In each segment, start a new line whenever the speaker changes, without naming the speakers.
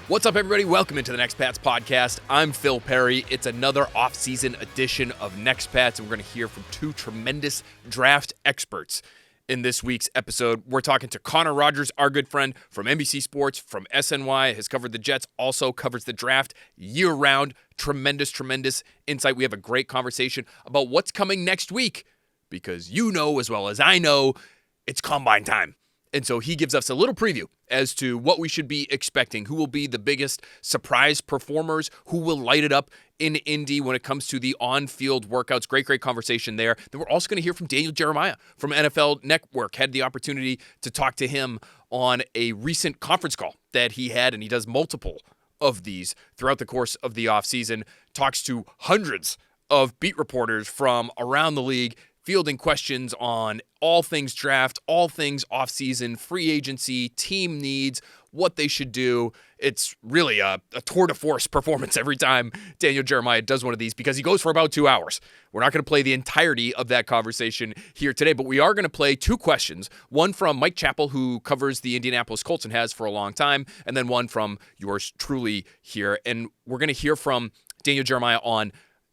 What's up, everybody? Welcome into the Next Pats podcast. I'm Phil Perry. It's another off-season edition of Next Pats, and we're going to hear from two tremendous draft experts in this week's episode. We're talking to Connor Rogers, our good friend from NBC Sports, from SNY, has covered the Jets, also covers the draft year-round. Tremendous insight. We have a great conversation about what's coming next week, because you know as well as I know, it's combine time. And so he gives us a little preview as to what we should be expecting, who will be the biggest surprise performers, who will light it up in Indy when it comes to the on-field workouts. Great conversation there. Then we're also going to hear from Daniel Jeremiah from NFL Network. Had the opportunity to talk to him on a recent conference call that he had, and he does multiple of these throughout the course of the offseason. Talks to hundreds of beat reporters from around the league, fielding questions on all things draft, all things offseason, free agency, team needs, what they should do. It's really a tour de force performance every time Daniel Jeremiah does one of these, because he goes for about 2 hours. We're not going to play the entirety of that conversation here today, but we are going to play two questions. One from Mike Chappell, who covers the Indianapolis Colts and has for a long time, and then one from yours truly here. And we're going to hear from Daniel Jeremiah on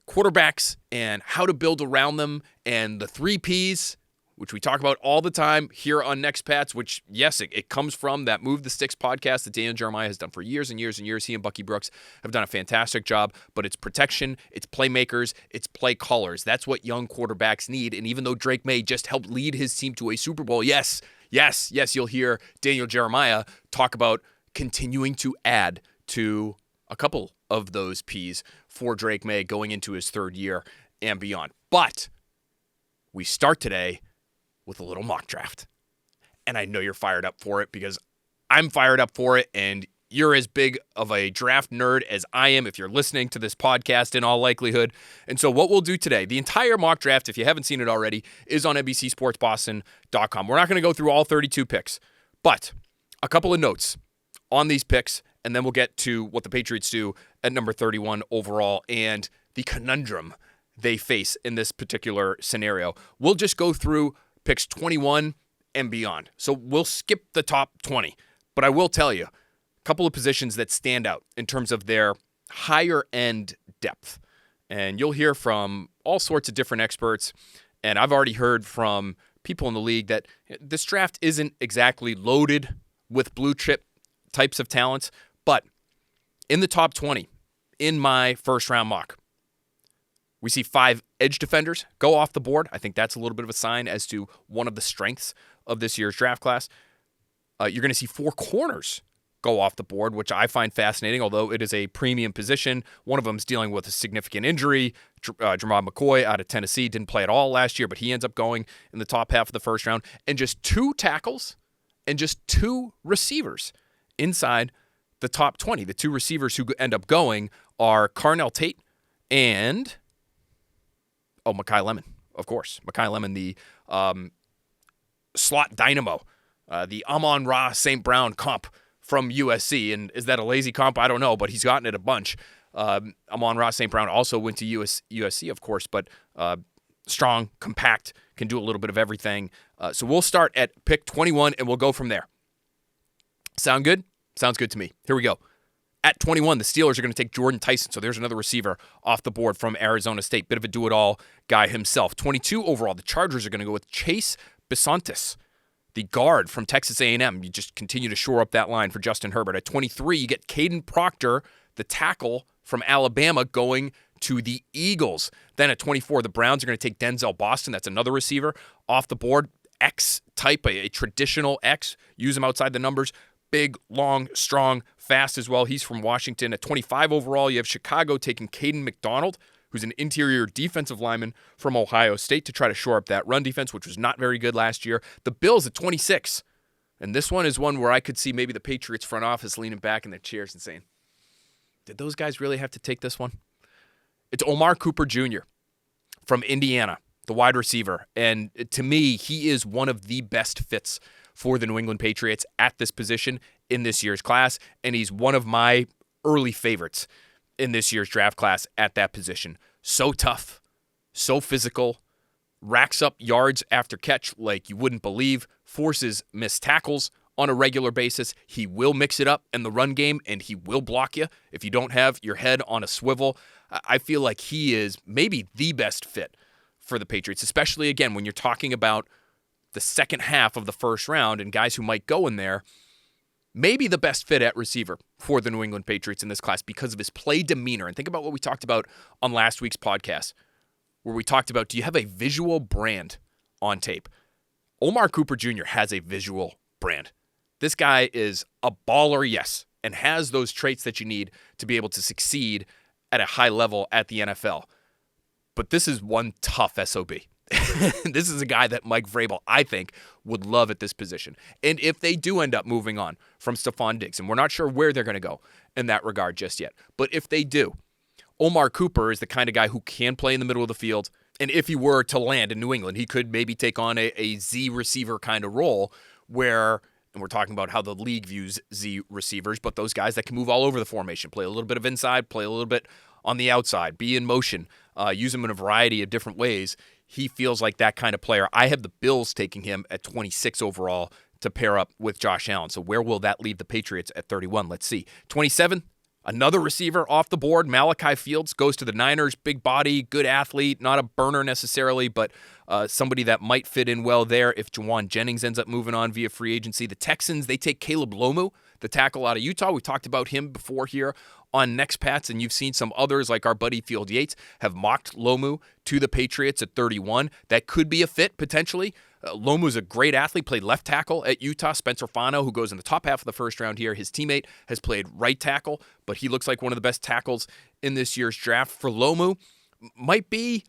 quarterbacks and how to build around them, and the 3 Ps, which we talk about all the time here on Next Pats, which, yes, it comes from that Move the Sticks podcast that Daniel Jeremiah has done for years and years and years. He and Bucky Brooks have done a fantastic job, but it's protection, it's playmakers, it's play callers. That's what young quarterbacks need. And even though Drake Maye just helped lead his team to a Super Bowl, yes, you'll hear Daniel Jeremiah talk about continuing to add to a couple of those Ps for Drake Maye going into his third year and beyond. But we start today with a little mock draft. And I know you're fired up for it, because I'm fired up for it, and you're as big of a draft nerd as I am if you're listening to this podcast in all likelihood. And so what we'll do today, the entire mock draft, if you haven't seen it already, is on NBCSportsBoston.com. We're not going to go through all 32 picks, but a couple of notes on these picks, and then we'll get to what the Patriots do at number 31 overall and the conundrum they face in this particular scenario. We'll just go through picks 21 and beyond. So we'll skip the top 20. But I will tell you, a couple of positions that stand out in terms of their higher end depth. And you'll hear from all sorts of different experts. And I've already heard from people in the league that this draft isn't exactly loaded with blue chip types of talents. But in the top 20, in my first round mock, we see 5 edge defenders go off the board. I think that's a little bit of a sign as to one of the strengths of this year's draft class. You're going to see 4 corners go off the board, which I find fascinating, although it is a premium position. One of them is dealing with a significant injury. Jermod McCoy out of Tennessee didn't play at all last year, but he ends up going in the top half of the first round. And just 2 tackles and just 2 receivers inside the top 20. The 2 receivers who end up going are Carnell Tate and Mekhi Lemon, of course. Mekhi Lemon, the slot dynamo, the Amon-Ra St. Brown comp from USC. And is that a lazy comp? I don't know, but he's gotten it a bunch. Amon-Ra St. Brown also went to USC, of course, but strong, compact, can do a little bit of everything. So we'll start at pick 21, and we'll go from there. Sound good? Sounds good to me. Here we go. At 21, the Steelers are going to take Jordan Tyson. So there's another receiver off the board from Arizona State. Bit of a do-it-all guy himself. 22 overall, the Chargers are going to go with Chase Bisontis, the guard from Texas A&M. You just continue to shore up that line for Justin Herbert. At 23, you get Caden Proctor, the tackle from Alabama, going to the Eagles. Then at 24, the Browns are going to take Denzel Boston. That's another receiver off the board. X type, a traditional X. Use him outside the numbers. Big, long, strong, fast as well. He's from Washington. At 25 overall, you have Chicago taking Caden McDonald, who's an interior defensive lineman from Ohio State, to try to shore up that run defense, which was not very good last year. The Bills at 26. And this one is one where I could see maybe the Patriots front office leaning back in their chairs and saying, did those guys really have to take this one? It's Omar Cooper Jr. from Indiana, the wide receiver. And to me, he is one of the best fits for the New England Patriots at this position in this year's class, and he's one of my early favorites in this year's draft class at that position. So tough, so physical, racks up yards after catch like you wouldn't believe, forces missed tackles on a regular basis. He will mix it up in the run game, and he will block you if you don't have your head on a swivel. I feel like he is maybe the best fit for the Patriots, especially, again, when you're talking about the second half of the first round and guys who might go in there. Maybe the best fit at receiver for the New England Patriots in this class because of his play demeanor. And think about what we talked about on last week's podcast, where we talked about, do you have a visual brand on tape? Omar Cooper Jr. has a visual brand. This guy is a baller, yes, and has those traits that you need to be able to succeed at a high level at the NFL. But this is one tough SOB. This is a guy that Mike Vrabel, I think, would love at this position. And if they do end up moving on from Stephon Diggs, and we're not sure where they're going to go in that regard just yet, but if they do, Omar Cooper is the kind of guy who can play in the middle of the field. And if he were to land in New England, he could maybe take on a Z receiver kind of role where, and we're talking about how the league views Z receivers, but those guys that can move all over the formation, play a little bit of inside, play a little bit on the outside, be in motion, use him in a variety of different ways. He feels like that kind of player. I have the Bills taking him at 26 overall to pair up with Josh Allen. So where will that leave the Patriots at 31? Let's see. 27, another receiver off the board. Malachi Fields goes to the Niners. Big body, good athlete, not a burner necessarily, but somebody that might fit in well there if Juwan Jennings ends up moving on via free agency. The Texans, they take Caleb Lomu, the tackle out of Utah. We talked about him before here on Next Pats, and you've seen some others like our buddy Field Yates have mocked Lomu to the Patriots at 31. That could be a fit potentially. Lomu's a great athlete, played left tackle at Utah. Spencer Fano, who goes in the top half of the first round here, his teammate has played right tackle, but he looks like one of the best tackles in this year's draft. For Lomu, might be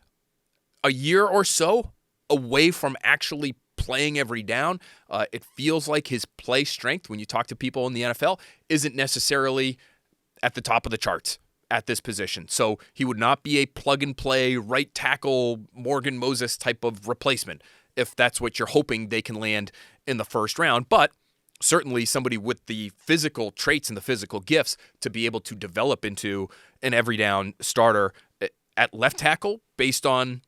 a year or so away from actually playing every down. It feels like his play strength, when you talk to people in the NFL, isn't necessarily at the top of the charts at this position. So he would not be a plug-and-play right tackle Morgan Moses type of replacement if that's what you're hoping they can land in the first round. But certainly somebody with the physical traits and the physical gifts to be able to develop into an every down starter at left tackle based on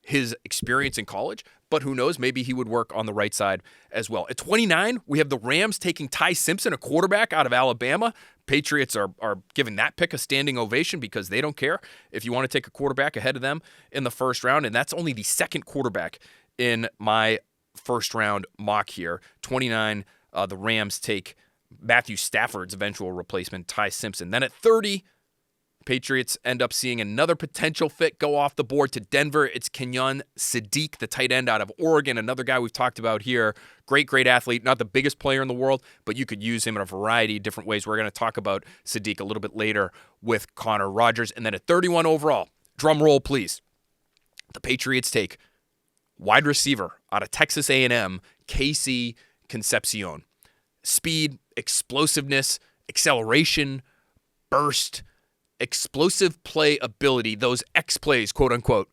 his experience in college. But who knows, maybe he would work on the right side as well. At 29, we have the Rams taking Ty Simpson, a quarterback out of Alabama. Patriots are giving that pick a standing ovation because they don't care if you want to take a quarterback ahead of them in the first round. And that's only the second quarterback in my first round mock here. 29, the Rams take Matthew Stafford's eventual replacement, Ty Simpson. Then at 30, Patriots end up seeing another potential fit go off the board to Denver. It's Kenyon Sadiq, the tight end out of Oregon, another guy we've talked about here. Great athlete, not the biggest player in the world, but you could use him in a variety of different ways. We're going to talk about Sadiq a little bit later with Connor Rogers. And then at 31 overall, drum roll please, the Patriots take wide receiver out of Texas A&M, KC Concepcion. Speed, explosiveness, acceleration, burst, explosive play ability, those X plays, quote unquote,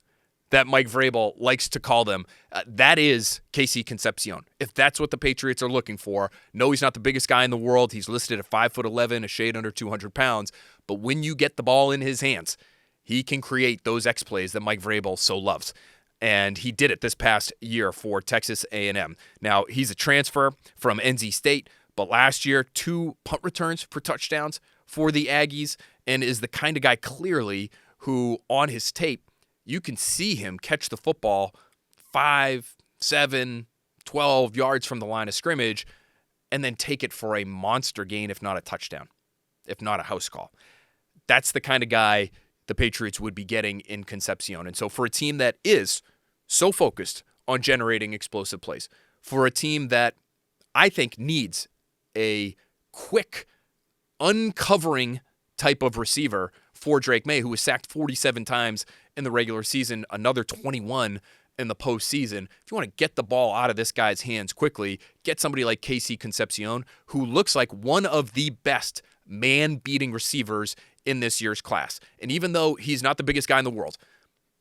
that Mike Vrabel likes to call them, that is KC Concepcion. If that's what the Patriots are looking for, no, he's not the biggest guy in the world. He's listed at 5'11", a shade under 200 pounds. But when you get the ball in his hands, he can create those X plays that Mike Vrabel so loves. And he did it this past year for Texas A&M. Now, he's a transfer from NC State, but last year, 2 punt returns for touchdowns for the Aggies, and is the kind of guy clearly who on his tape, you can see him catch the football 5, 7, 12 yards from the line of scrimmage and then take it for a monster gain, if not a touchdown, if not a house call. That's the kind of guy the Patriots would be getting in Concepcion. And so for a team that is so focused on generating explosive plays, for a team that I think needs a quick uncovering type of receiver for Drake Maye, who was sacked 47 times in the regular season, another 21 in the postseason. If you want to get the ball out of this guy's hands quickly, get somebody like KC Concepcion, who looks like one of the best man-beating receivers in this year's class. And even though he's not the biggest guy in the world,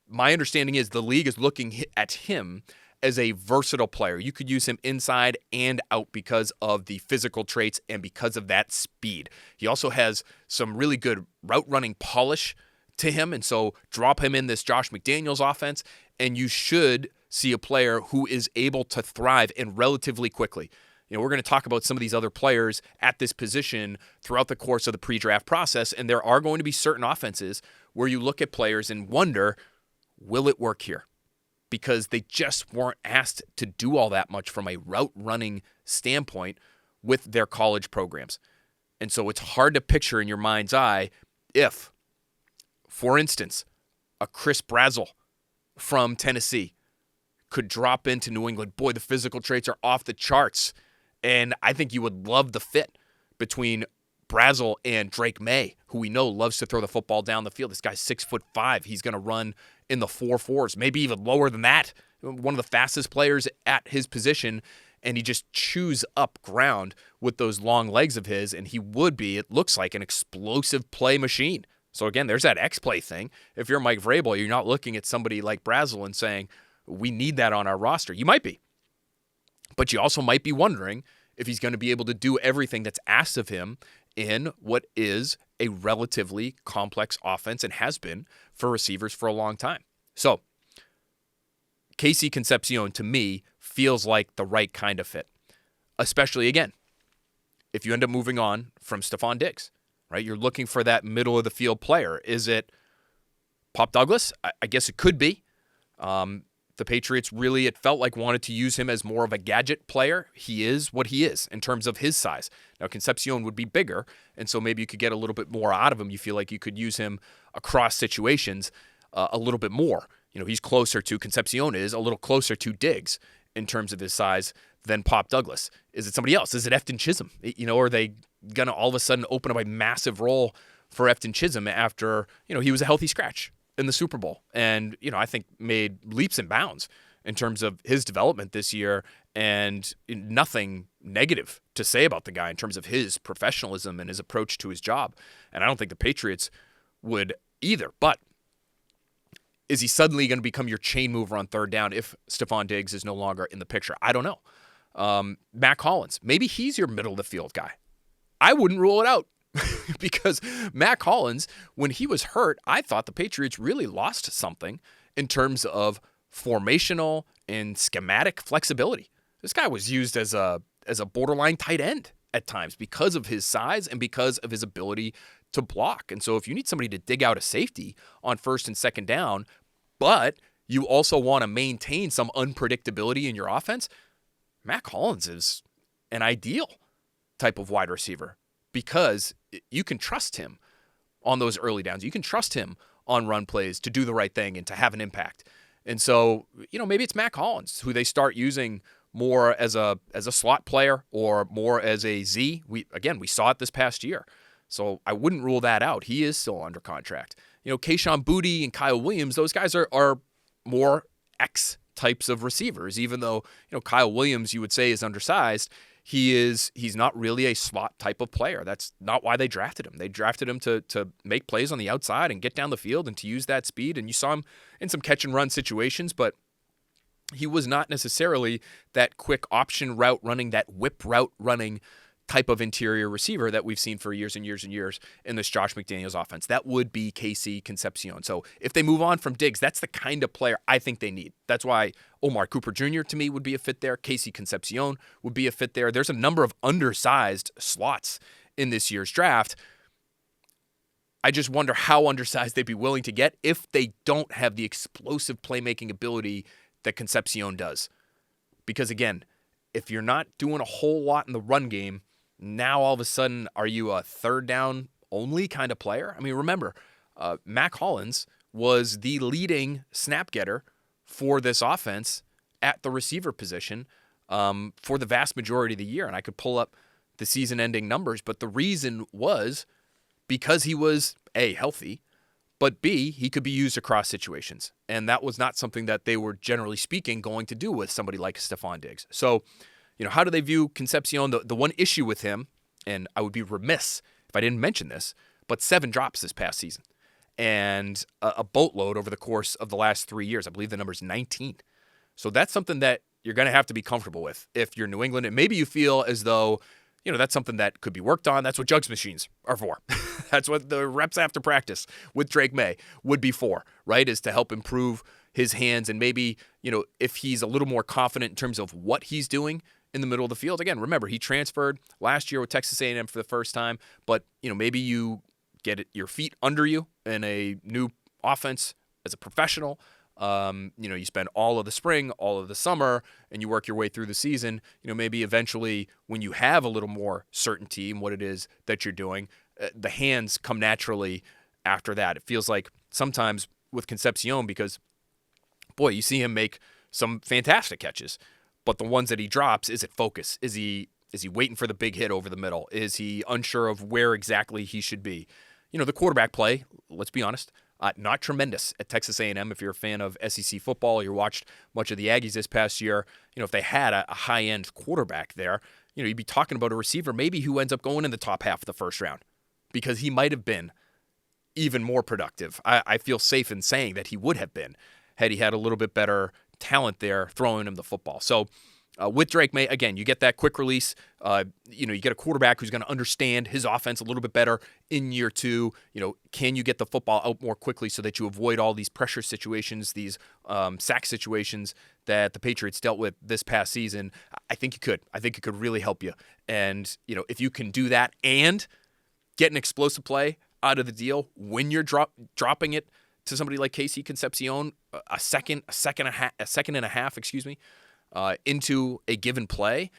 my understanding is the league is looking at him as a versatile player. You could use him inside and out because of the physical traits and because of that speed. He also has some really good route running polish to him, and so drop him in this Josh McDaniels offense, and you should see a player who is able to thrive and relatively quickly We're going to talk about some of these other players at this position throughout the course of the pre-draft process, and there are going to be certain offenses where you look at players and wonder, will it work here? Because they just weren't asked to do all that much from a route running standpoint with their college programs. And so it's hard to picture in your mind's eye if, for instance, a Chris Brazzell from Tennessee could drop into New England. Boy, the physical traits are off the charts. And I think you would love the fit between Brazzell and Drake Maye, who we know loves to throw the football down the field. This guy's 6'5". He's going to run in the 4.4s, maybe even lower than that. One of the fastest players at his position, and he just chews up ground with those long legs of his, and he would be, it looks like, an explosive play machine. So again, there's that X-play thing. If you're Mike Vrabel, you're not looking at somebody like Brazzell and saying, we need that on our roster. You might be. But you also might be wondering if he's going to be able to do everything that's asked of him in what is a relatively complex offense and has been for receivers for a long time. So, KC Concepcion, to me, feels like the right kind of fit. Especially, again, if you end up moving on from Stephon Diggs, right? You're looking for that middle-of-the-field player. Is it Pop Douglas? I guess it could be. The Patriots really, it felt like, wanted to use him as more of a gadget player. He is what he is in terms of his size. Now, Concepcion would be bigger, and so maybe you could get a little bit more out of him. You feel like you could use him across situations a little bit more. He's closer to, Concepcion is a little closer to Diggs in terms of his size than Pop Douglas. Is it somebody else? Is it Efton Chisholm? Are they going to all of a sudden open up a massive role for Efton Chisholm after, he was a healthy scratch in the Super Bowl and, I think made leaps and bounds in terms of his development this year, and nothing negative to say about the guy in terms of his professionalism and his approach to his job. And I don't think the Patriots would either. But is he suddenly going to become your chain mover on third down if Stephon Diggs is no longer in the picture? I don't know. Matt Collins, maybe he's your middle of the field guy. I wouldn't rule it out. Because Matt Collins, when he was hurt, I thought the Patriots really lost something in terms of formational and schematic flexibility. This guy was used as a borderline tight end at times because of his size and because of his ability to block. And so if you need somebody to dig out a safety on first and second down, but you also want to maintain some unpredictability in your offense, Matt Collins is an ideal type of wide receiver, because you can trust him on those early downs. You can trust him on run plays to do the right thing and to have an impact. And so, maybe it's Matt Collins who they start using more as a slot player or more as a Z. We saw it this past year. So I wouldn't rule that out. He is still under contract. Kayshon Boutte and Kyle Williams, those guys are more X types of receivers, even though, Kyle Williams, you would say, is undersized. He's not really a slot type of player. That's not why they drafted him. They drafted him to make plays on the outside and get down the field and to use that speed. And you saw him in some catch and run situations, but he was not necessarily that quick option route running, that whip route running type of interior receiver that we've seen for years and years and years in this Josh McDaniels offense. That would be KC Concepcion. So if they move on from Diggs, that's the kind of player I think they need. That's why Omar Cooper Jr. to me would be a fit there. KC Concepcion would be a fit there. There's a number of undersized slots in this year's draft. I just wonder how undersized they'd be willing to get if they don't have the explosive playmaking ability that Concepcion does. Because again, if you're not doing a whole lot in the run game, now all of a sudden, are you a third down only kind of player? I mean, remember, Matt Collins was the leading snap getter for this offense at the receiver position for the vast majority of the year. And I could pull up the season-ending numbers, but the reason was because he was, A, healthy, but B, he could be used across situations. And that was not something that they were, generally speaking, going to do with somebody like Stephon Diggs. So, how do they view Concepcion? The one issue with him, and I would be remiss if I didn't mention this, but 7 drops this past season. And a boatload over the course of the last 3 years. I believe the number's 19. So that's something that you're going to have to be comfortable with if you're New England. And maybe you feel as though, that's something that could be worked on. That's what jugs machines are for. That's what the reps after practice with Drake Maye would be for, right? Is to help improve his hands. And maybe, if he's a little more confident in terms of what he's doing in the middle of the field. Again, remember, he transferred last year with Texas A&M for the first time, but maybe you get your feet under you in a new offense as a professional. You spend all of the spring, all of the summer, and you work your way through the season. Maybe eventually when you have a little more certainty in what it is that you're doing, the hands come naturally after that. It feels like sometimes with Concepcion, because, boy, you see him make some fantastic catches, but the ones that he drops, is it focus? Is he waiting for the big hit over the middle? Is he unsure of where exactly he should be? The quarterback play, let's be honest, not tremendous at Texas A&M. If you're a fan of SEC football, you watched much of the Aggies this past year, if they had a high-end quarterback there, you'd be talking about a receiver maybe who ends up going in the top half of the first round, because he might have been even more productive. I feel safe in saying that he would have been had he had a little bit better talent there throwing him the football. So with Drake Maye, again, you get that quick release. You get a quarterback who's going to understand his offense a little bit better in year two. Can you get the football out more quickly so that you avoid all these pressure situations, these sack situations that the Patriots dealt with this past season? I think you could. I think it could really help you. And, if you can do that and get an explosive play out of the deal when you're dropping it to somebody like KC Concepcion, a second and a half, into a given play,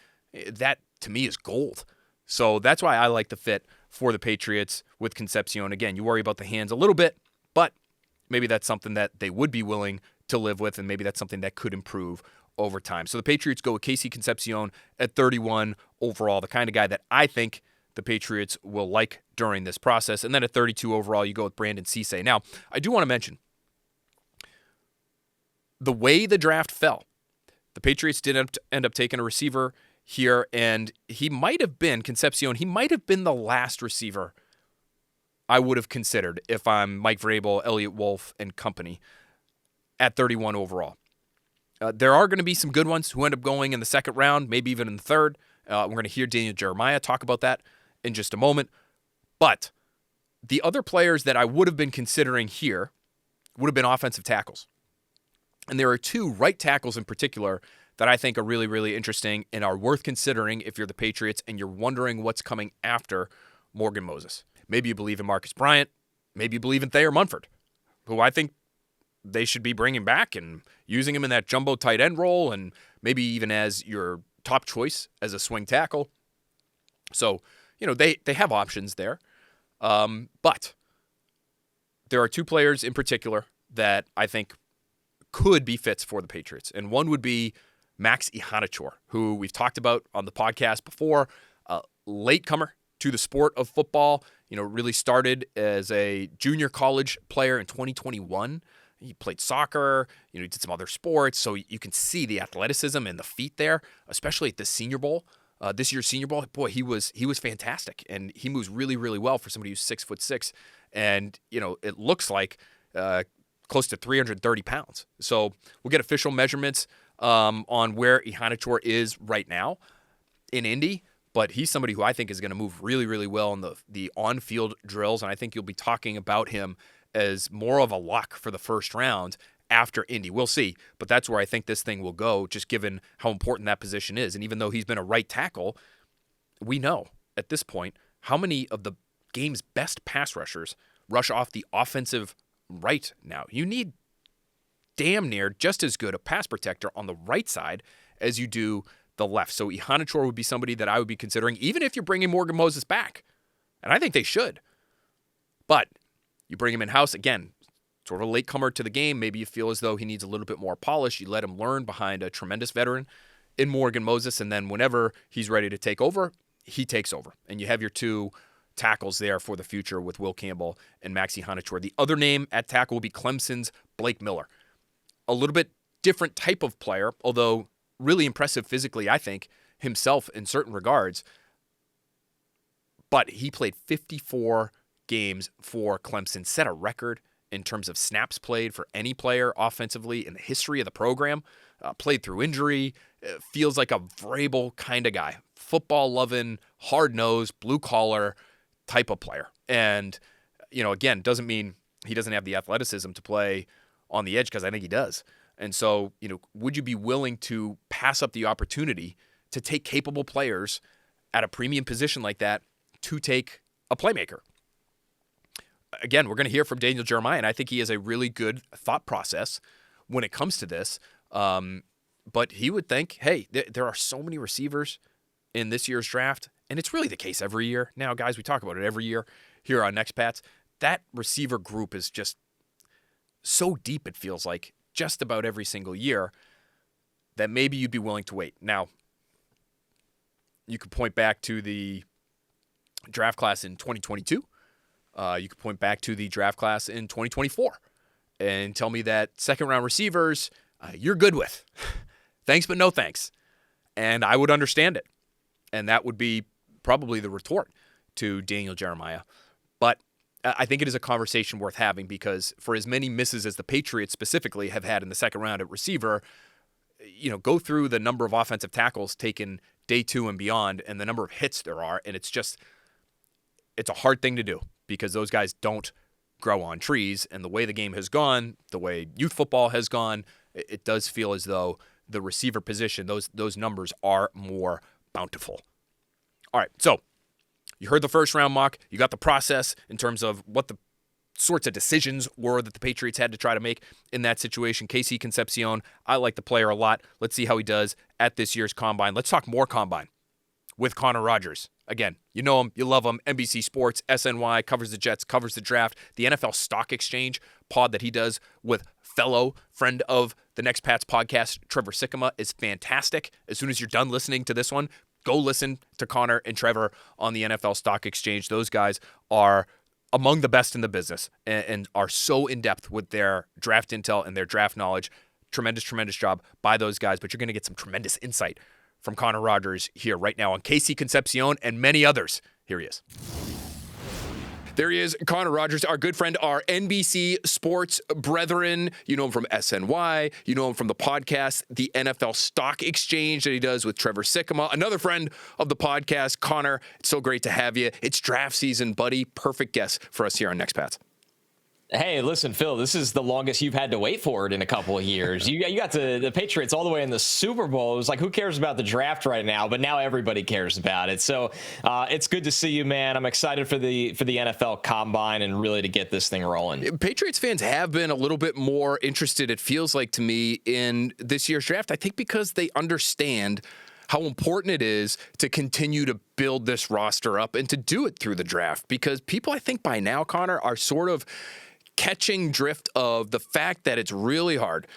that to me is gold. So that's why I like the fit for the Patriots with Concepcion. Again, you worry about the hands a little bit, but maybe that's something that they would be willing to live with, and maybe that's something that could improve over time. So the Patriots go with KC Concepcion at 31 overall, the kind of guy that I think the Patriots will like during this process. And then at 32 overall, you go with Brandon Cisse. Now, I do want to mention the way the draft fell. The Patriots did end up taking a receiver here, and Concepcion, he might have been the last receiver I would have considered if I'm Mike Vrabel, Elliott Wolf, and company at 31 overall. There are going to be some good ones who end up going in the second round, maybe even in the third. We're going to hear Daniel Jeremiah talk about that in just a moment. But the other players that I would have been considering here would have been offensive tackles. And there are two right tackles in particular that I think are really, really interesting and are worth considering if you're the Patriots and you're wondering what's coming after Morgan Moses. Maybe you believe in Marcus Bryant. Maybe you believe in Thayer Munford, who I think they should be bringing back and using him in that jumbo tight end role, and maybe even as your top choice as a swing tackle. So, they have options there. But there are two players in particular that I think could be fits for the Patriots. And one would be Max Ihanichor, who we've talked about on the podcast before, latecomer to the sport of football, really started as a junior college player in 2021. He played soccer, he did some other sports, so you can see the athleticism and the feet there, especially at the Senior Bowl. This year's Senior Bowl, boy, he was fantastic, and he moves really, really well for somebody who's 6'6", and it looks like close to 330 pounds. So we'll get official measurements on where Ihanichor is right now in Indy, but he's somebody who I think is going to move really, really well in the on-field drills, and I think you'll be talking about him as more of a lock for the first round after Indy. We'll see, but that's where I think this thing will go, just given how important that position is. And even though he's been a right tackle, we know at this point how many of the game's best pass rushers rush off the offensive right now. You need damn near just as good a pass protector on the right side as you do the left. So Ihanichor would be somebody that I would be considering, even if you're bringing Morgan Moses back. And I think they should. But you bring him in-house, again, sort of a latecomer to the game. Maybe you feel as though he needs a little bit more polish. You let him learn behind a tremendous veteran in Morgan Moses, and then whenever he's ready to take over, he takes over. And you have your two tackles there for the future with Will Campbell and Max Ihanichor. The other name at tackle will be Clemson's Blake Miller. A little bit different type of player, although really impressive physically, I think, himself in certain regards. But he played 54 games for Clemson, set a record in terms of snaps played for any player offensively in the history of the program, played through injury, feels like a Vrabel kind of guy, football-loving, hard-nosed, blue-collar type of player. And, again, doesn't mean he doesn't have the athleticism to play on the edge, because I think he does. And so, would you be willing to pass up the opportunity to take capable players at a premium position like that to take a playmaker. Again, we're going to hear from Daniel Jeremiah, and I think he has a really good thought process when it comes to this. But he would think, hey, there are so many receivers in this year's draft, and it's really the case every year. Now, guys, we talk about it every year here on Next Pats. That receiver group is just so deep, it feels like, just about every single year, that maybe you'd be willing to wait. Now, you could point back to the draft class in 2022. You could point back to the draft class in 2024 and tell me that second-round receivers you're good with. Thanks, but no thanks. And I would understand it. And that would be probably the retort to Daniel Jeremiah. But I think it is a conversation worth having because for as many misses as the Patriots specifically have had in the second round at receiver, go through the number of offensive tackles taken day 2 and beyond and the number of hits there are. And it's a hard thing to do because those guys don't grow on trees. And the way the game has gone, the way youth football has gone, it does feel as though the receiver position, those numbers are more bountiful. All right, so you heard the first round mock. You got the process in terms of what the sorts of decisions were that the Patriots had to try to make in that situation. KC Concepcion, I like the player a lot. Let's see how he does at this year's Combine. Let's talk more Combine with Connor Rogers. Again, you know him, you love him. NBC Sports, SNY, covers the Jets, covers the draft. The NFL Stock Exchange pod that he does with fellow friend of the Next Pats podcast, Trevor Sikkema, is fantastic. As soon as you're done listening to this one, go listen to Connor and Trevor on the NFL Stock Exchange. Those guys are among the best in the business and are so in-depth with their draft intel and their draft knowledge. Tremendous, tremendous job by those guys, but you're going to get some tremendous insight from Connor Rogers here right now on KC Concepcion and many others. Here he is. There he is, Connor Rogers, our good friend, our NBC Sports brethren. You know him from SNY. You know him from the podcast, the NFL Stock Exchange that he does with Trevor Sikkema. Another friend of the podcast, Connor. It's so great to have you. It's draft season, buddy. Perfect guest for us here on Next Pats.
Hey, listen, Phil, this is the longest you've had to wait for it in a couple of years. You got the Patriots all the way in the Super Bowl. It was like, who cares about the draft right now? But now everybody cares about it. So it's good to see you, man. I'm excited for the NFL Combine and really to get this thing rolling.
Patriots fans have been a little bit more interested, it feels like to me, in this year's draft. I think because they understand how important it is to continue to build this roster up and to do it through the draft. Because people, I think by now, Connor, are sort of catching drift of the fact that it's really hard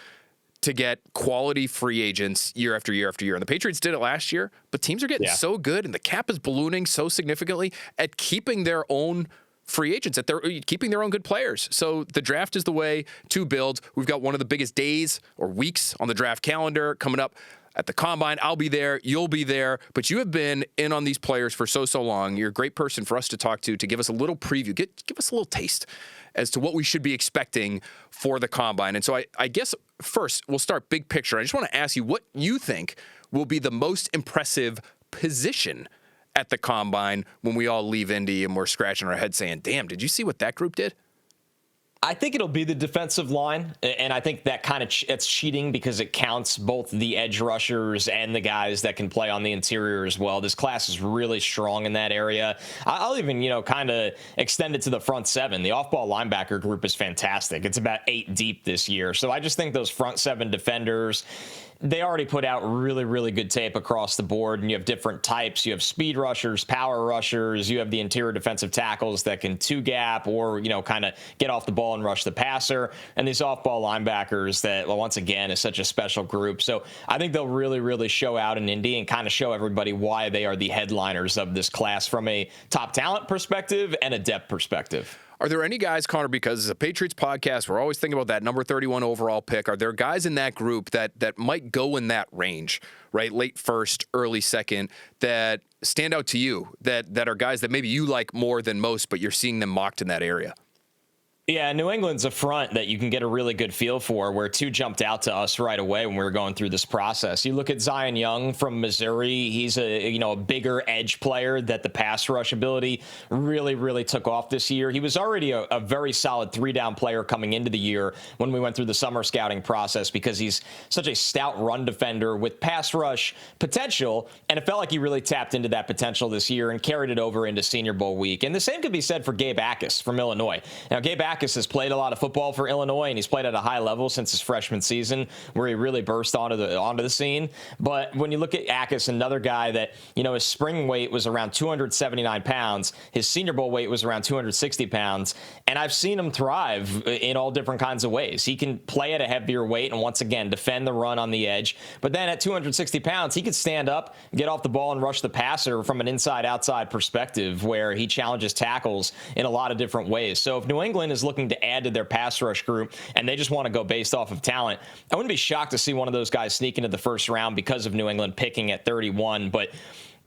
to get quality free agents year after year after year. And the Patriots did it last year, but teams are getting so good and the cap is ballooning so significantly at keeping their own free agents, at keeping their own good players. So the draft is the way to build. We've got one of the biggest days or weeks on the draft calendar coming up at the Combine. I'll be there. You'll be there. But you have been in on these players for so long. You're a great person for us to talk to give us a little preview, give us a little taste as to what we should be expecting for the Combine. And so I guess first we'll start big picture. I just want to ask you what you think will be the most impressive position at the Combine when we all leave Indy and we're scratching our heads saying, damn, did you see what that group did?
I think it'll be the defensive line, and I think that kind of it's cheating because it counts both the edge rushers and the guys that can play on the interior as well. This class is really strong in that area. I'll even, kind of extend it to the front seven. The off-ball linebacker group is fantastic. It's about 8 deep this year. So I just think those front 7 defenders, they already put out really, really good tape across the board, and you have different types. You have speed rushers, power rushers. You have the interior defensive tackles that can two-gap or, kind of get off the ball and rush the passer. And these off-ball linebackers that, well, once again, is such a special group. So I think they'll really, really show out in Indy and kind of show everybody why they are the headliners of this class from a top talent perspective and a depth perspective.
Are there any guys, Connor, because it's a Patriots podcast, we're always thinking about that number 31 overall pick. Are there guys in that group that might go in that range, right? Late first, early second, that stand out to you, that are guys that maybe you like more than most, but you're seeing them mocked in that area?
Yeah, New England's a front that you can get a really good feel for, where two jumped out to us right away when we were going through this process. You look at Zion Young from Missouri. He's a bigger edge player that the pass rush ability really took off this year. He was already a very solid 3-down player coming into the year when we went through the summer scouting process, because he's such a stout run defender with pass rush potential, and it felt like he really tapped into that potential this year and carried it over into Senior Bowl week. And the same could be said for Gabe Akis from Illinois. Now, Gabe Akis has played a lot of football for Illinois, and he's played at a high level since his freshman season, where he really burst onto the scene. But when you look at Akis, another guy that, his spring weight was around 279 pounds, his Senior Bowl weight was around 260 pounds, and I've seen him thrive in all different kinds of ways. He can play at a heavier weight and, once again, defend the run on the edge. But then at 260 pounds, he could stand up, get off the ball, and rush the passer from an inside-outside perspective, where he challenges tackles in a lot of different ways. So if New England is looking to add to their pass rush group and they just want to go based off of talent, I wouldn't be shocked to see one of those guys sneak into the first round because of New England picking at 31. But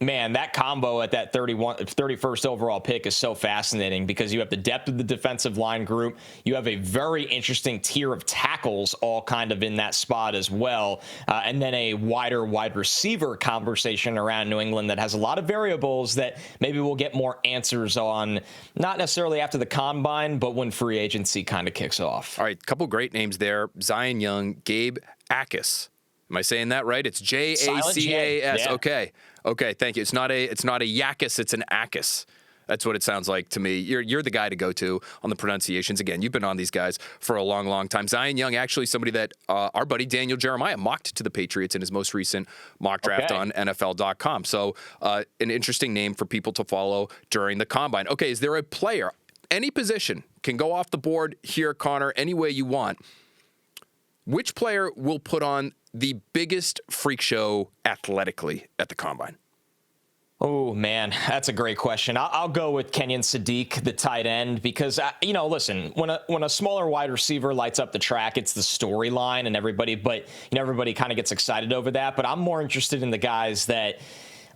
man, that combo at that 31st overall pick is so fascinating, because you have the depth of the defensive line group. You have a very interesting tier of tackles all kind of in that spot as well. And then a wider wide receiver conversation around New England that has a lot of variables that maybe we'll get more answers on, not necessarily after the combine, but when free agency kind of kicks off.
All right, couple great names there. Zion Young, Gabe Akis. Am I saying that right? It's Jacas. Yeah. Okay, thank you. It's not a Yakis, it's an Akis. That's what it sounds like to me. You're the guy to go to on the pronunciations. Again, you've been on these guys for a long time. Zion Young, actually somebody that our buddy Daniel Jeremiah mocked to the Patriots in his most recent mock draft on NFL.com. So an interesting name for people to follow during the combine. Okay, is there a player, any position, can go off the board here, Connor, any way you want? Which player will put on the biggest freak show athletically at the combine?
Oh, man, that's a great question. I'll go with Kenyon Sadiq, the tight end, because, listen, when a smaller wide receiver lights up the track, it's the storyline and everybody kind of gets excited over that. But I'm more interested in the guys that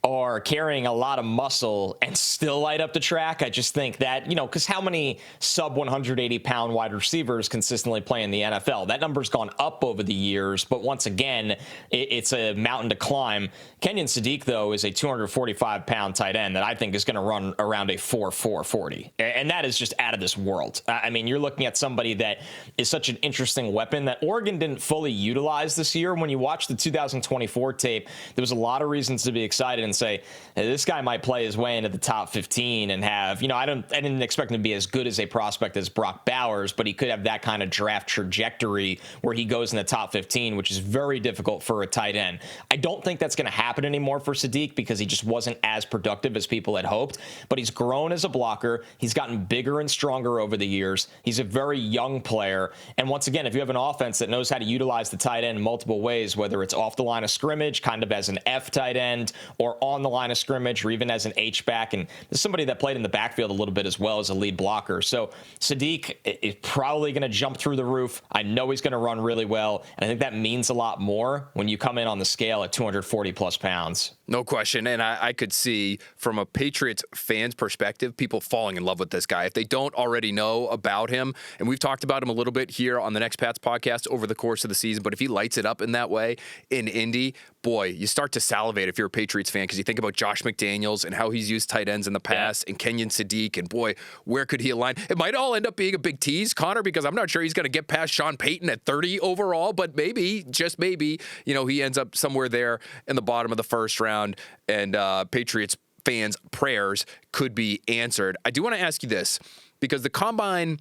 are carrying a lot of muscle and still light up the track. I just think that, because how many sub 180-pound wide receivers consistently play in the NFL? That number's gone up over the years, but once again, it's a mountain to climb. Kenyon Sadiq, though, is a 245-pound tight end that I think is going to run around a 4.40, and that is just out of this world. I mean, you're looking at somebody that is such an interesting weapon that Oregon didn't fully utilize this year. When you watch the 2024 tape, there was a lot of reasons to be excited and say, hey, this guy might play his way into the top 15 and have, I didn't expect him to be as good as a prospect as Brock Bowers, but he could have that kind of draft trajectory where he goes in the top 15, which is very difficult for a tight end. I don't think that's going to happen anymore for Sadiq, because he just wasn't as productive as people had hoped, but he's grown as a blocker. He's gotten bigger and stronger over the years. He's a very young player. And once again, if you have an offense that knows how to utilize the tight end in multiple ways, whether it's off the line of scrimmage, kind of as an F tight end, or on the line of scrimmage, or even as an H-back. And there's somebody that played in the backfield a little bit as well as a lead blocker. So Sadiq is probably going to jump through the roof. I know he's going to run really well. And I think that means a lot more when you come in on the scale at 240-plus pounds.
No question. And I could see from a Patriots fan's perspective, people falling in love with this guy. If they don't already know about him, and we've talked about him a little bit here on the Next Pats podcast over the course of the season, but if he lights it up in that way in Indy, boy, you start to salivate if you're a Patriots fan, because you think about Josh McDaniels and how he's used tight ends in the past, and Kenyon Sadiq, and boy, where could he align? It might all end up being a big tease, Connor, because I'm not sure he's going to get past Sean Payton at 30 overall, but maybe, just maybe, he ends up somewhere there in the bottom of the first round, and Patriots fans' prayers could be answered. I do want to ask you this, because the Combine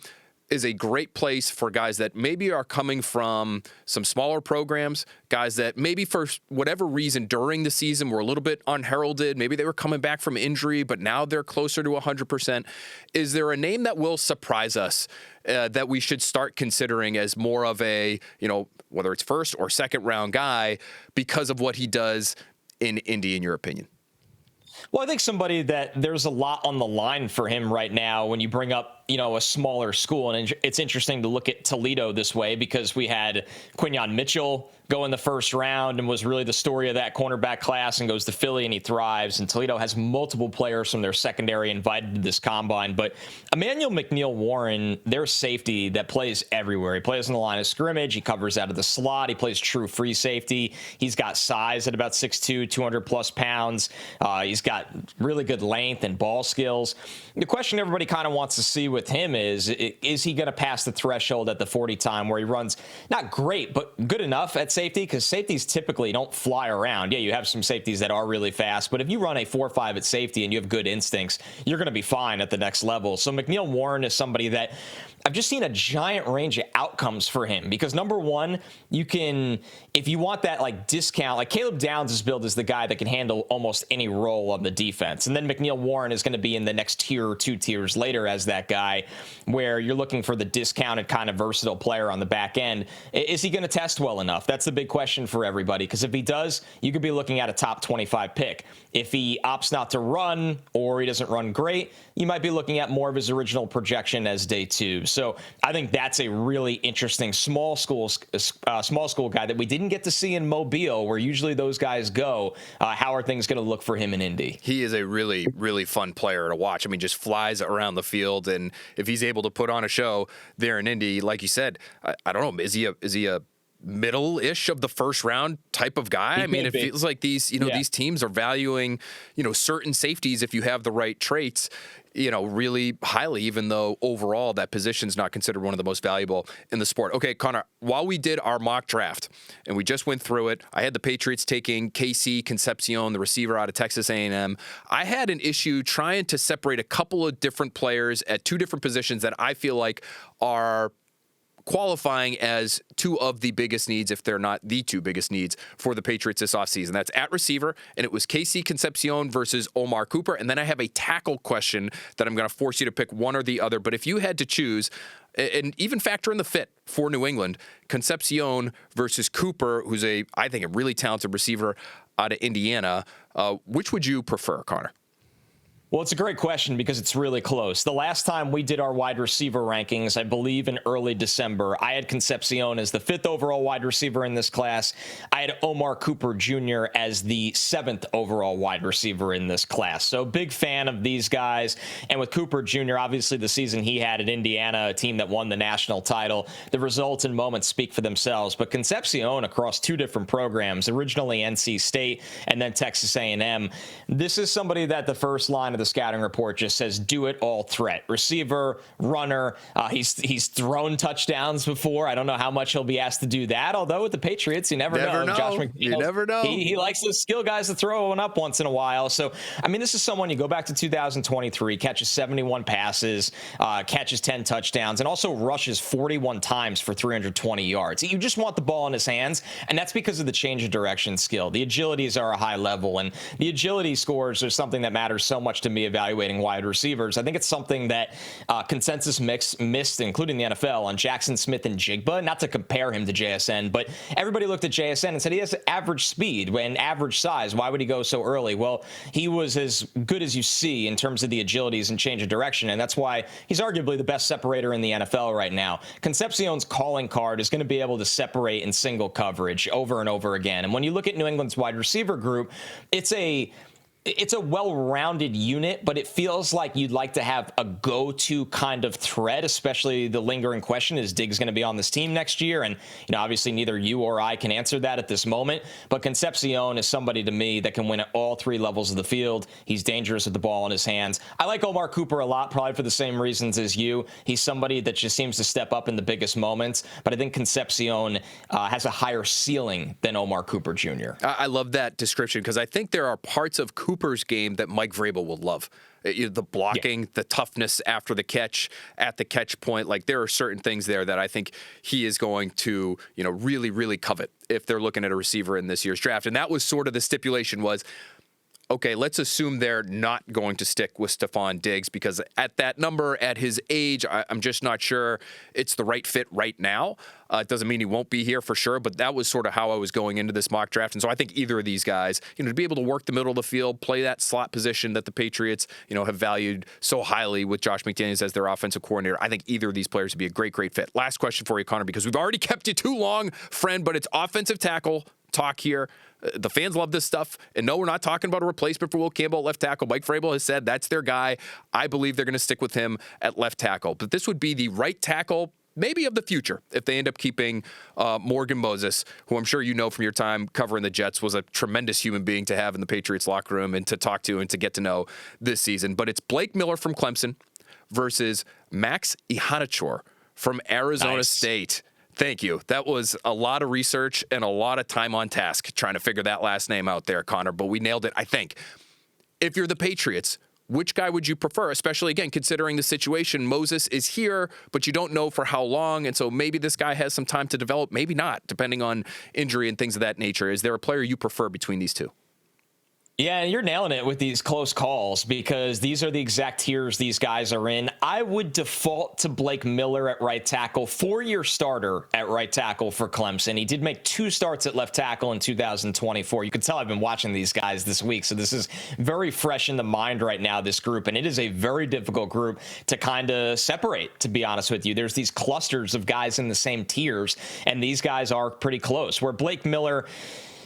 is a great place for guys that maybe are coming from some smaller programs, guys that maybe for whatever reason during the season were a little bit unheralded. Maybe they were coming back from injury, but now they're closer to 100%. Is there a name that will surprise us that we should start considering as more of a, whether it's first or second round guy because of what he does in Indy, in your opinion?
Well, I think somebody that there's a lot on the line for him right now when you bring up a smaller school. And it's interesting to look at Toledo this way because we had Quinyon Mitchell go in the first round and was really the story of that cornerback class, and goes to Philly and he thrives. And Toledo has multiple players from their secondary invited to this combine. But Emmanuel McNeil-Warren, their safety that plays everywhere. He plays on the line of scrimmage. He covers out of the slot. He plays true free safety. He's got size at about 6'2", 200 plus pounds. He's got really good length and ball skills. The question everybody kind of wants to see with him is he going to pass the threshold at the 40 time where he runs not great, but good enough at safety? Because safeties typically don't fly around. Yeah, you have some safeties that are really fast, but if you run a 4.5 at safety and you have good instincts, you're going to be fine at the next level. So McNeil-Warren is somebody that I've just seen a giant range of outcomes for him because, number one, you can, if you want that like discount, like Caleb Downs is billed as the guy that can handle almost any role on the defense. And then McNeil-Warren is going to be in the next tier or 2 tiers later as that guy where you're looking for the discounted kind of versatile player on the back end. Is he going to test well enough? That's the big question for everybody, because if he does, you could be looking at a top 25 pick. If he opts not to run or he doesn't run great, you might be looking at more of his original projection as day 2. So I think that's a really interesting small school guy that we didn't get to see in Mobile, where usually those guys go. How are things going to look for him in Indy?
He is a really, really fun player to watch. I mean, just flies around the field, and if he's able to put on a show there in Indy, like you said, I don't know, is he a middle-ish of the first round type of guy? I mean, it feels like these teams are valuing, certain safeties if you have the right traits, really highly, even though overall that position's not considered one of the most valuable in the sport. Okay, Connor, while we did our mock draft and we just went through it, I had the Patriots taking KC Concepcion, the receiver out of Texas A&M. I had an issue trying to separate a couple of different players at 2 different positions that I feel like are qualifying as 2 of the biggest needs, if they're not the 2 biggest needs for the Patriots this offseason. That's at receiver, and it was KC Concepcion versus Omar Cooper. And then I have a tackle question that I'm going to force you to pick one or the other. But if you had to choose, and even factor in the fit for New England, Concepcion versus Cooper, who's I think a really talented receiver out of Indiana, which would you prefer, Connor?
Well, it's a great question because it's really close. The last time we did our wide receiver rankings, I believe in early December, I had Concepcion as the 5th overall wide receiver in this class. I had Omar Cooper Jr. as the 7th overall wide receiver in this class. So big fan of these guys. And with Cooper Jr., obviously the season he had at Indiana, a team that won the national title, the results and moments speak for themselves. But Concepcion across 2 different programs, originally NC State and then Texas A&M, this is somebody that the first line of the scouting report just says do it all threat. Receiver, runner. He's thrown touchdowns before. I don't know how much he'll be asked to do that, although with the Patriots, you never know. Josh McDaniels,
you never know.
He likes those skill guys to throw one up once in a while. So, I mean, this is someone, you go back to 2023, catches 71 passes, catches 10 touchdowns, and also rushes 41 times for 320 yards. You just want the ball in his hands, and that's because of the change of direction skill. The agilities are a high level, and the agility scores are something that matters so much to me evaluating wide receivers. I think it's something that consensus missed, including the NFL, on Jackson Smith and Jigba. Not to compare him to JSN, but everybody looked at JSN and said he has average speed and average size. Why would he go so early? Well, he was as good as you see in terms of the agilities and change of direction, and that's why he's arguably the best separator in the NFL right now. Concepcion's calling card is going to be able to separate in single coverage over and over again. And when you look at New England's wide receiver group, it's a well-rounded unit, but it feels like you'd like to have a go-to kind of threat, especially the lingering question, is Diggs going to be on this team next year? And, obviously neither you or I can answer that at this moment, but Concepcion is somebody to me that can win at all 3 levels of the field. He's dangerous with the ball in his hands. I like Omar Cooper a lot, probably for the same reasons as you. He's somebody that just seems to step up in the biggest moments, but I think Concepcion has a higher ceiling than Omar Cooper Jr.
I love that description because I think there are parts of Cooper's game that Mike Vrabel will love. The blocking, the toughness after the catch, at the catch point. Like, there are certain things there that I think he is going to, really, really covet if they're looking at a receiver in this year's draft. And that was sort of the stipulation was, okay, let's assume they're not going to stick with Stephon Diggs because at that number, at his age, I'm just not sure it's the right fit right now. It doesn't mean he won't be here for sure, but that was sort of how I was going into this mock draft. And so I think either of these guys, to be able to work the middle of the field, play that slot position that the Patriots, have valued so highly with Josh McDaniels as their offensive coordinator, I think either of these players would be a great, great fit. Last question for you, Connor, because we've already kept you too long, friend, but it's offensive tackle talk here. The fans love this stuff. And no, we're not talking about a replacement for Will Campbell at left tackle. Mike Vrabel has said that's their guy. I believe they're going to stick with him at left tackle. But this would be the right tackle, maybe of the future, if they end up keeping Morgan Moses, who I'm sure you know from your time covering the Jets was a tremendous human being to have in the Patriots locker room and to talk to and to get to know this season. But it's Blake Miller from Clemson versus Max Ihanachor from Arizona State. Thank you. That was a lot of research and a lot of time on task trying to figure that last name out there, Connor, but we nailed it, I think. If you're the Patriots, which guy would you prefer, especially, again, considering the situation? Moses is here, but you don't know for how long, and so maybe this guy has some time to develop, maybe not, depending on injury and things of that nature. Is there a player you prefer between these two?
Yeah, you're nailing it with these close calls because these are the exact tiers these guys are in. I would default to Blake Miller at right tackle, 4-year starter at right tackle for Clemson. He did make 2 starts at left tackle in 2024. You can tell I've been watching these guys this week, so this is very fresh in the mind right now, this group, and it is a very difficult group to kind of separate, to be honest with you. There's these clusters of guys in the same tiers, and these guys are pretty close. Where Blake Miller,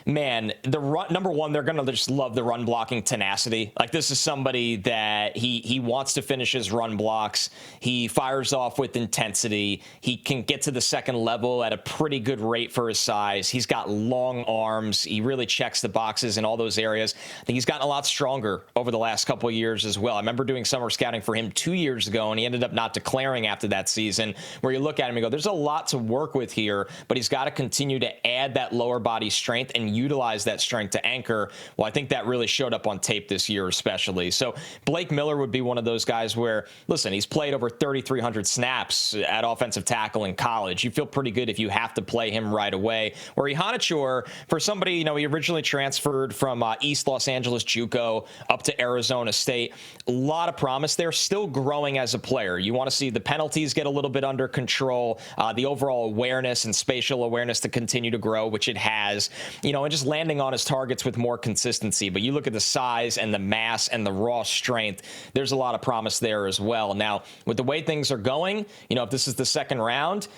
man, the run, number one, they're going to just love the run blocking tenacity. Like, this is somebody that he wants to finish his run blocks. He fires off with intensity. He can get to the second level at a pretty good rate for his size. He's got long arms. He really checks the boxes in all those areas. I think he's gotten a lot stronger over the last couple of years as well. I remember doing summer scouting for him 2 years ago, and he ended up not declaring after that season, where you look at him and go, there's a lot to work with here, but he's got to continue to add that lower body strength and utilize that strength to anchor. Well, I think that really showed up on tape this year especially. So Blake Miller would be one of those guys where, listen, he's played over 3,300 snaps at offensive tackle in college. You feel pretty good if you have to play him right away. Where Ihanachor, for somebody, he originally transferred from East Los Angeles JUCO up to Arizona State. A lot of promise there, still growing as a player. You want to see the penalties get a little bit under control, the overall awareness and spatial awareness to continue to grow, which it has, and just landing on his targets with more consistency. But you look at the size and the mass and the raw strength, there's a lot of promise there as well. Now, with the way things are going, if this is the second round,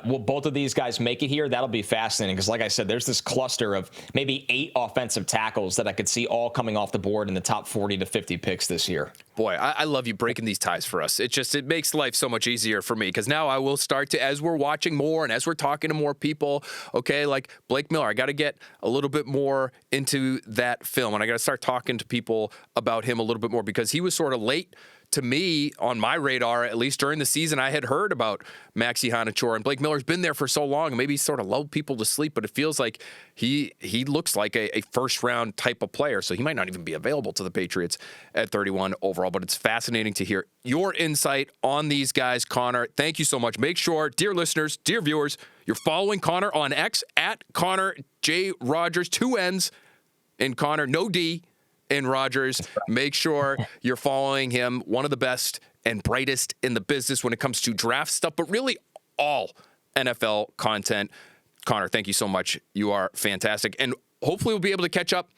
will both of these guys make it here? That'll be fascinating because, like I said, there's this cluster of maybe 8 offensive tackles that I could see all coming off the board in the top 40 to 50 picks this year.
Boy, I love you breaking these ties for us. It makes life so much easier for me because now I will start to, as we're watching more and as we're talking to more people, okay, like Blake Miller, I got to get a little bit more into that film and I got to start talking to people about him a little bit more because he was sort of late to me on my radar, at least during the season. I had heard about Max Ihanachor, and Blake Miller's been there for so long, and maybe he's sort of lulled people to sleep, but it feels like he looks like a first-round type of player, so he might not even be available to the Patriots at 31 overall, but it's fascinating to hear your insight on these guys, Connor. Thank you so much. Make sure, dear listeners, dear viewers, you're following Connor on X at Connor J. Rogers, 2 N's, and Connor, no D, in Rogers. Make sure you're following him, one of the best and brightest in the business when it comes to draft stuff, but really all NFL content. Connor, thank you so much. You are fantastic. And hopefully we'll be able to catch up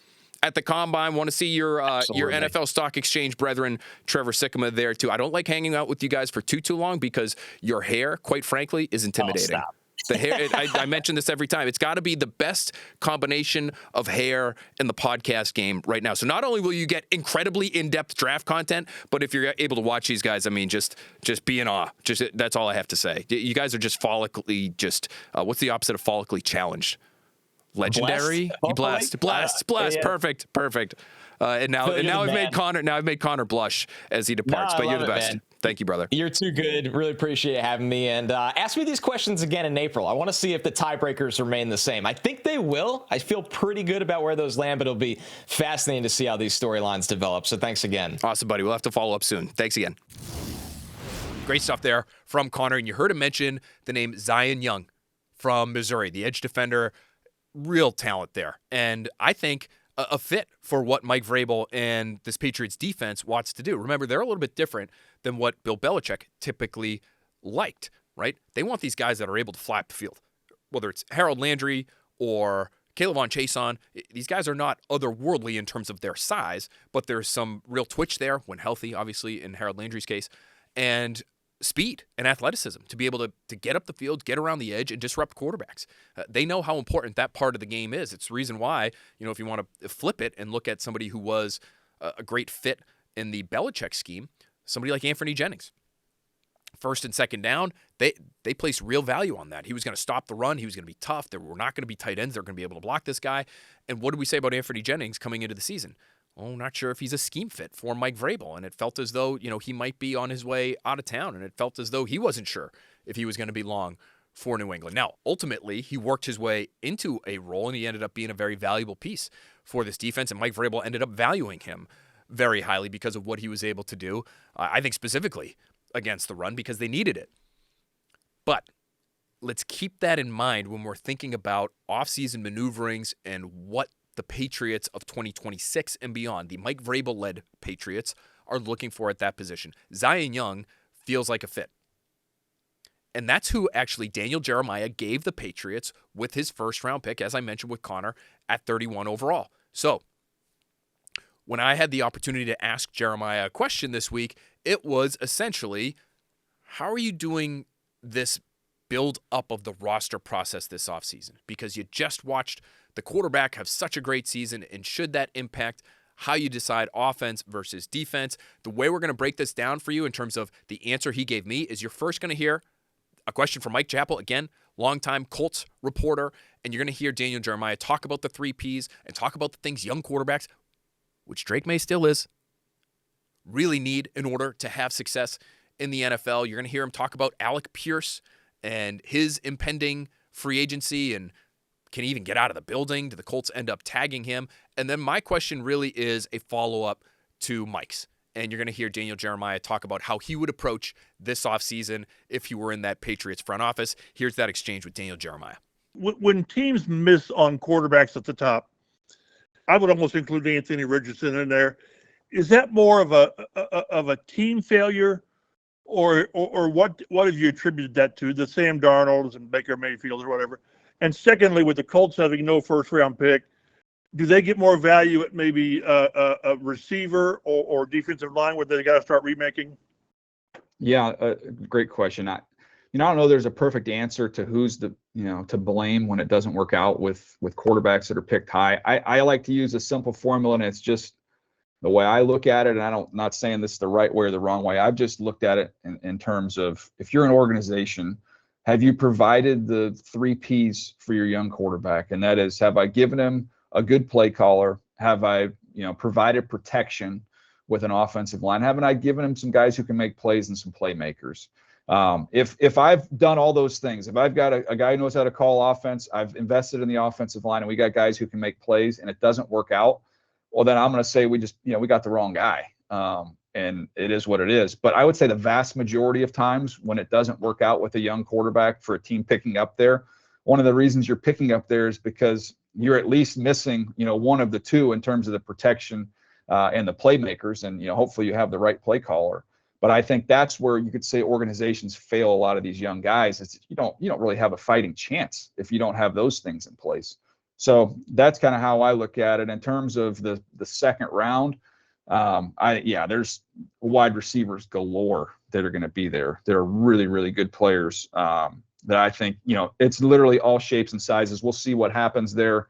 at the Combine. Want to see your NFL Stock Exchange brethren, Trevor Sikkema, there too. I don't like hanging out with you guys for too long because your hair, quite frankly, is intimidating.
Stop.
The hair, I mention this every time. It's got to be the best combination of hair in the podcast game right now. So not only will you get incredibly in-depth draft content, but if you're able to watch these guys, I mean, just be in awe. That's all I have to say. You guys are just follically, what's the opposite of follically challenged? Legendary?
Blessed?
Blessed. Yeah. Perfect. And now I've made Connor blush as he departs. But you're the best. Man. Thank you, brother.
You're too good. Really appreciate having me. And ask me these questions again in April. I want to see if the tiebreakers remain the same. I think they will. I feel pretty good about where those land, but it'll be fascinating to see how these storylines develop. So thanks again.
Awesome, buddy. We'll have to follow up soon. Thanks again. Great stuff there from Connor. And you heard him mention the name Zion Young from Missouri, the edge defender. Real talent there. And I think a fit for what Mike Vrabel and this Patriots defense wants to do. Remember, they're a little bit different than what Bill Belichick typically liked, right? They want these guys that are able to fly up the field, whether it's Harold Landry or Caleb Von Chason. These guys are not otherworldly in terms of their size, but there's some real twitch there when healthy, obviously, in Harold Landry's case, and speed and athleticism to be able to get up the field, get around the edge, and disrupt quarterbacks. They know how important that part of the game is. It's the reason why, if you want to flip it and look at somebody who was a great fit in the Belichick scheme, somebody like Anthony Jennings. First and second down, they placed real value on that. He was going to stop the run. He was going to be tough. There were not going to be tight ends. They're going to be able to block this guy. And what did we say about Anthony Jennings coming into the season? Oh, not sure if he's a scheme fit for Mike Vrabel. And it felt as though, he might be on his way out of town. And it felt as though he wasn't sure if he was going to be long for New England. Now, ultimately, he worked his way into a role, and he ended up being a very valuable piece for this defense. And Mike Vrabel ended up valuing him very highly because of what he was able to do. I think specifically against the run because they needed it. But let's keep that in mind when we're thinking about offseason maneuverings and what the Patriots of 2026 and beyond, the Mike Vrabel-led Patriots, are looking for at that position. Zion Young feels like a fit. And that's who actually Daniel Jeremiah gave the Patriots with his first-round pick, as I mentioned with Connor, at 31 overall. So when I had the opportunity to ask Jeremiah a question this week, it was essentially, how are you doing this build up of the roster process this offseason? Because you just watched the quarterback have such a great season, and should that impact how you decide offense versus defense? The way we're going to break this down for you in terms of the answer he gave me is you're first going to hear a question from Mike Chappell, again, longtime Colts reporter, and you're going to hear Daniel Jeremiah talk about the 3 Ps and talk about the things young quarterbacks, which Drake Maye still is, really need in order to have success in the NFL. You're going to hear him talk about Alec Pierce and his impending free agency, and can he even get out of the building? Do the Colts end up tagging him? And then my question really is a follow-up to Mike's. And you're going to hear Daniel Jeremiah talk about how he would approach this offseason if he were in that Patriots front office. Here's that exchange with Daniel Jeremiah.
When teams miss on quarterbacks at the top, I would almost include Anthony Richardson in there. Is that more of a team failure, or what have you attributed that to? The Sam Darnolds and Baker Mayfield or whatever. And secondly, with the Colts having no first-round pick, do they get more value at maybe a receiver or defensive line where they got to start remaking?
Yeah, great question. I don't know there's a perfect answer to who's to blame when it doesn't work out with quarterbacks that are picked high. I like to use a simple formula, and it's just the way I look at it. And I'm not saying this is the right way or the wrong way. I've just looked at it in terms of, if you're an organization, have you provided the 3 Ps for your young quarterback? And that is, have I given him a good play caller? Have I, provided protection with an offensive line? Haven't I given him some guys who can make plays and some playmakers? If I've done all those things, if I've got a guy who knows how to call offense, I've invested in the offensive line, and we got guys who can make plays, and it doesn't work out, well, then I'm going to say we got the wrong guy. And it is what it is. But I would say the vast majority of times when it doesn't work out with a young quarterback for a team picking up there, one of the reasons you're picking up there is because you're at least missing, one of the two in terms of the protection and the playmakers. And, hopefully you have the right play caller. But I think that's where you could say organizations fail a lot of these young guys. Is you don't really have a fighting chance if you don't have those things in place. So that's kind of how I look at it in terms of the second round. There's wide receivers galore that are going to be there. They're really, really good players that I think, it's literally all shapes and sizes. We'll see what happens there.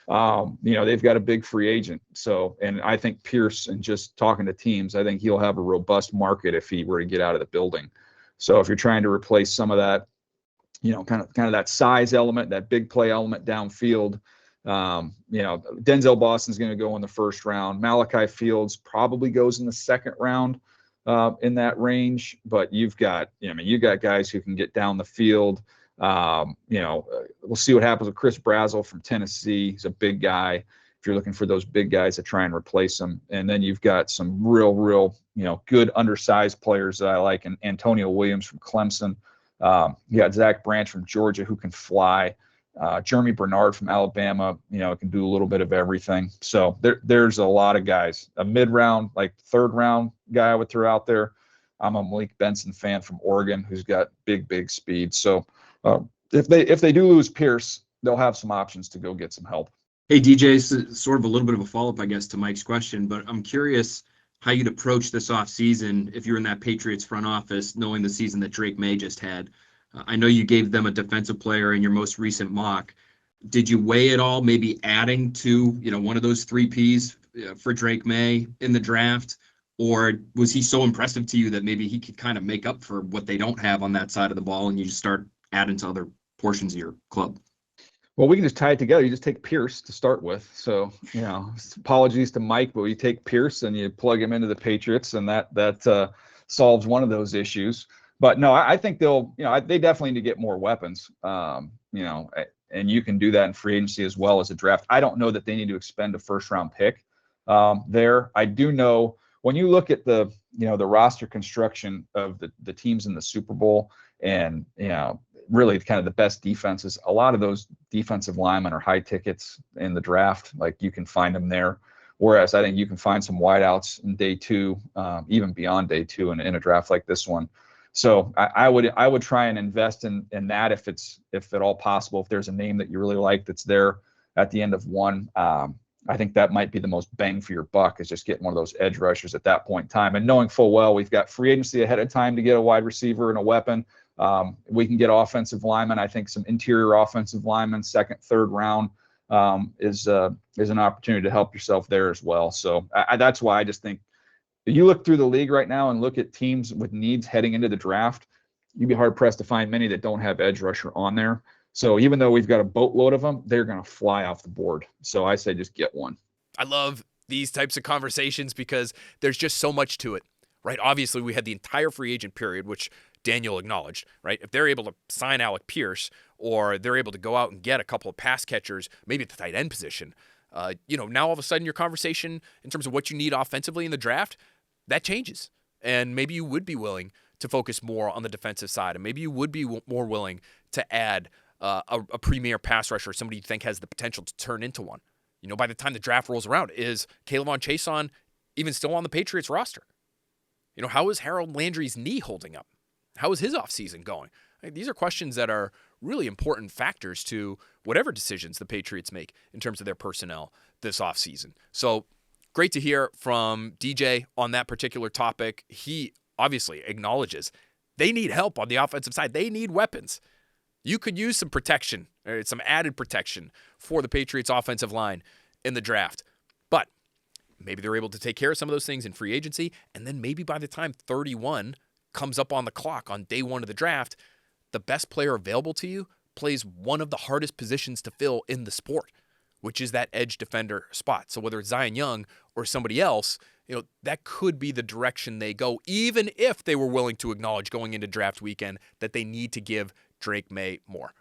They've got a big free agent. So, and I think Pierce, and just talking to teams, I think he'll have a robust market if he were to get out of the building. So if you're trying to replace some of that, kind of that size element, that big play element downfield, Denzel Boston's going to go in the first round. Malachi Fields probably goes in the second round in that range. But you've got guys who can get down the field. We'll see what happens with Chris Brazzell from Tennessee. He's a big guy. If you're looking for those big guys to try and replace him, and then you've got some real, good undersized players that I like, and Antonio Williams from Clemson. You got Zach Branch from Georgia who can fly. Jeremy Bernard from Alabama, can do a little bit of everything. So there's a lot of guys. A mid-round, like third-round guy I would throw out there. I'm a Malik Benson fan from Oregon who's got big speed. So if they do lose Pierce, they'll have some options to go get some help.
Hey, DJ, sort of a little bit of a follow-up, I guess, to Mike's question, but I'm curious how you'd approach this offseason if you're in that Patriots front office, knowing the season that Drake Maye just had. I know you gave them a defensive player in your most recent mock. Did you weigh it all, maybe adding to, one of those 3Ps for Drake Maye in the draft? Or was he so impressive to you that maybe he could kind of make up for what they don't have on that side of the ball and you just start adding to other portions of your club?
Well, we can just tie it together. You just take Pierce to start with. So, apologies to Mike, but you take Pierce and you plug him into the Patriots, and that solves one of those issues. But no, I think they definitely need to get more weapons. And you can do that in free agency as well as a draft. I don't know that they need to expend a first-round pick there. I do know when you look at the roster construction of the teams in the Super Bowl and really kind of the best defenses, a lot of those defensive linemen are high tickets in the draft. Like you can find them there. Whereas I think you can find some wideouts in day two, even beyond day two in a draft like this one. So I would try and invest in that if at all possible. If there's a name that you really like that's there at the end of one, I think that might be the most bang for your buck, is just getting one of those edge rushers at that point in time. And knowing full well we've got free agency ahead of time to get a wide receiver and a weapon. We can get offensive linemen. I think some interior offensive linemen, second, third round is an opportunity to help yourself there as well. So that's why I just think if you look through the league right now and look at teams with needs heading into the draft, you'd be hard pressed to find many that don't have edge rusher on there. So even though we've got a boatload of them, they're going to fly off the board. So I say just get one.
I love these types of conversations because there's just so much to it, right? Obviously, we had the entire free agent period, which Daniel acknowledged, right? If they're able to sign Alec Pierce, or they're able to go out and get a couple of pass catchers, maybe at the tight end position, now all of a sudden your conversation in terms of what you need offensively in the draft, that changes. And maybe you would be willing to focus more on the defensive side, and maybe you would be more willing to add a premier pass rusher, somebody you think has the potential to turn into one. By the time the draft rolls around, is K'Lavon Chaisson even still on the Patriots roster? How is Harold Landry's knee holding up? How is his offseason going? These are questions that are really important factors to whatever decisions the Patriots make in terms of their personnel this offseason. So great to hear from DJ on that particular topic. He obviously acknowledges they need help on the offensive side. They need weapons. You could use some protection, or some added protection for the Patriots offensive line in the draft. But maybe they're able to take care of some of those things in free agency, and then maybe by the time 31 comes up on the clock on day one of the draft, the best player available to you plays one of the hardest positions to fill in the sport, which is that edge defender spot. So whether it's Zion Young or somebody else, that could be the direction they go, even if they were willing to acknowledge going into draft weekend that they need to give Drake Maye more.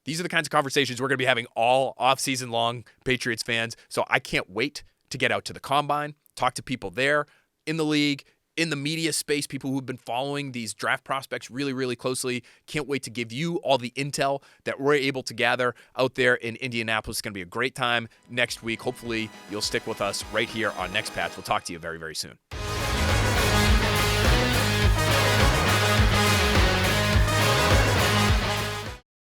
These are the kinds of conversations we're going to be having all offseason long, Patriots fans. So I can't wait to get out to the combine, talk to people there in the league, in the media space, people who've been following these draft prospects really, really closely. Can't wait to give you all the intel that we're able to gather out there in Indianapolis. It's going to be a great time next week. Hopefully, you'll stick with us right here on Next Patch. We'll talk to you very, very soon.